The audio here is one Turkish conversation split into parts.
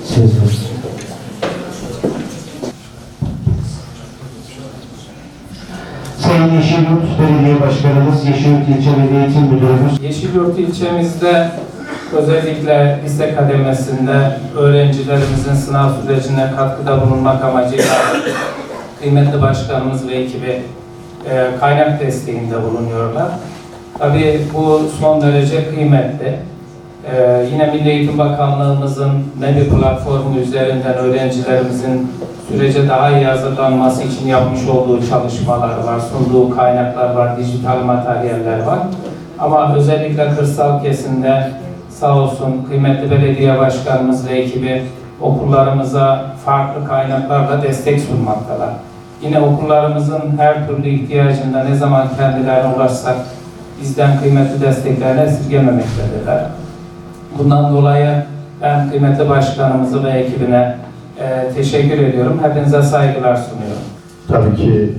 Sayın Yeşilyurt Belediye Başkanımız, Yeşilyurt İlçe Milli Eğitim Müdürümüz. Yeşilyurt ilçemizde özellikle lise kademesinde öğrencilerimizin sınav sürecine katkıda bulunmak amacıyla kıymetli başkanımız ve ekibi kaynak desteğinde bulunuyorlar. Tabii bu son derece kıymetli. Yine Milli Eğitim Bakanlığımızın MEBİ platformu üzerinden öğrencilerimizin sürece daha iyi hazırlanması için yapmış olduğu çalışmalar var, sunduğu kaynaklar var, dijital materyaller var. Ama özellikle kırsal kesimde sağ olsun kıymetli belediye başkanımız ve ekibi okullarımıza farklı kaynaklarla destek sunmaktalar. Yine okullarımızın her türlü ihtiyacında ne zaman kendilerine ulaşsak bizden kıymetli desteklerini esirgememektedirler. Bundan dolayı ben kıymetli başkanımızı ve ekibine teşekkür ediyorum. Hepinize saygılar sunuyorum. Tabii ki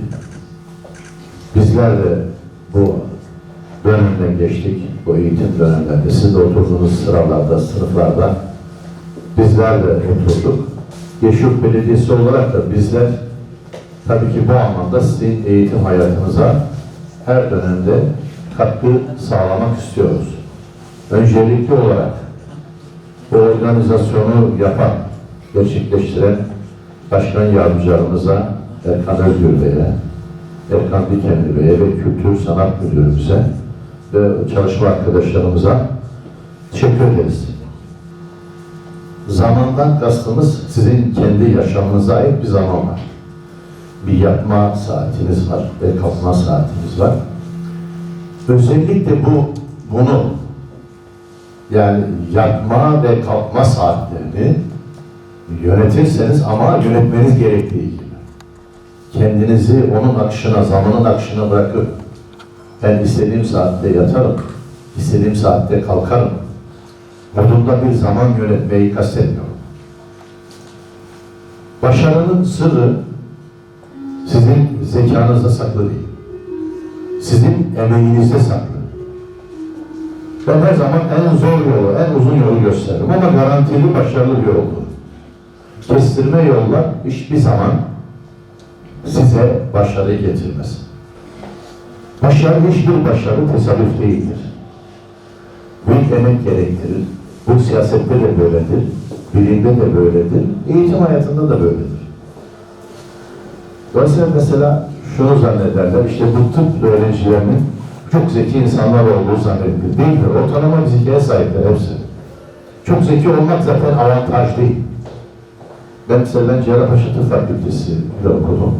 bizler de bu dönemden geçtik. Bu eğitim dönemlerinde siz de oturduğunuz sıralarda, sınıflarda bizler de oturduk. Yeşilyurt Belediyesi olarak da bizler tabii ki bu anlamda sizin eğitim hayatınıza her dönemde katkı sağlamak istiyoruz. Öncelikli olarak bu organizasyonu yapan, gerçekleştiren başkan yardımcılarımıza Erkan Özgür Bey'e, Erkan Dikenli Bey'e ve Kültür Sanat Müdürümüze ve çalışma arkadaşlarımıza teşekkür ederiz. Zamandan kastımız sizin kendi yaşamınıza ait bir zaman var. Bir yatma saatiniz var ve kalkma saatiniz var. Özellikle bunu yani yatma ve kalkma saatlerini yönetirseniz ama yönetmeniz gerektiği gibi. Kendinizi onun akışına, zamanın akışına bırakıp ben istediğim saatte yatarım, istediğim saatte kalkarım modunda bir zaman yönetmeyi kastetmiyorum. Başarının sırrı sizin zekanızda saklı değil. Sizin emeğinizde saklı. Ben her zaman en zor yolu, en uzun yolu gösteririm ama garantili, başarılı bir yoldur. Kestirme yollar hiçbir zaman size başarıyı getirmez. Başarı, hiçbir başarı tesadüf değildir. Büyük emek gerektirir. Bu siyasette de böyledir, bilimde de böyledir, eğitim hayatında da böyledir. Dolayısıyla mesela şunu zannederler, işte bu tıp öğrencilerinin çok zeki insanlar olduğu zannedilir. Değildir, ortalama bir zekaya sahipler hepsi. Çok zeki olmak zaten avantaj değil. Ben mesela Cerrahpaşa Tıp Fakültesi'de okudum.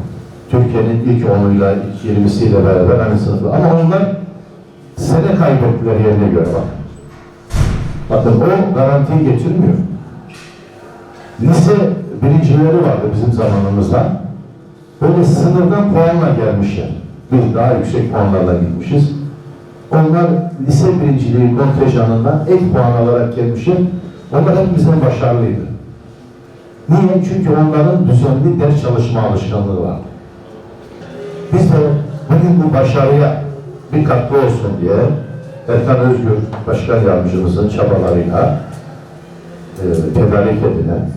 Türkiye'nin ilk 10'uyla, ilk 20'siyle beraber aynı sınıfta. Ama onlar sene kaybettiler yerine göre bak. Bakın o garantiyi getirmiyor. Lise birincileri vardı bizim zamanımızda. Böyle sınırdan puanla gelmişler. Biz daha yüksek puanlarla gitmişiz. Onlar lise birinciliği kontenjanından ek puan alarak gelmişler. Onlar hepimizden başarılıydı. Niye? Çünkü onların düzenli ders çalışma alışkanlığı var. Biz de bugün bu başarıya bir katkı olsun diye Erkan Özgür Başkan Yardımcımızın çabalarıyla tedarik edilen,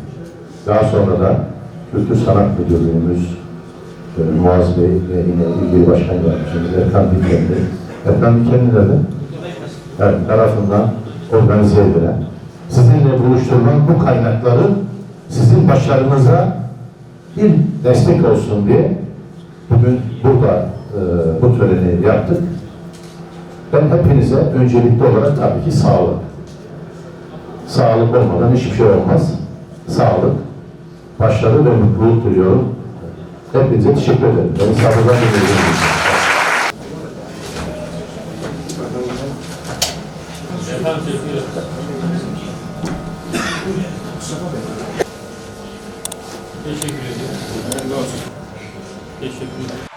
daha sonra da Kültür Sanat Müdürlüğümüz Muaz Bey ve yine ilgili Başkan Yardımcımız Erkan Dikenli. Erkan Dikenli'de evet, tarafından organize edilen, sizinle buluşturulan bu kaynakları sizin başarınıza bir destek olsun diye bugün burada bu töreni yaptık. Ben hepinize öncelikli olarak tabii ki sağlık. Sağlık olmadan hiçbir şey olmaz. Sağlık, başarı ve mutluluk diliyorum. Hepinize teşekkür ederim. Beni sabırla dinlediğiniz için. Teşekkür ederim. Teşekkür ederim.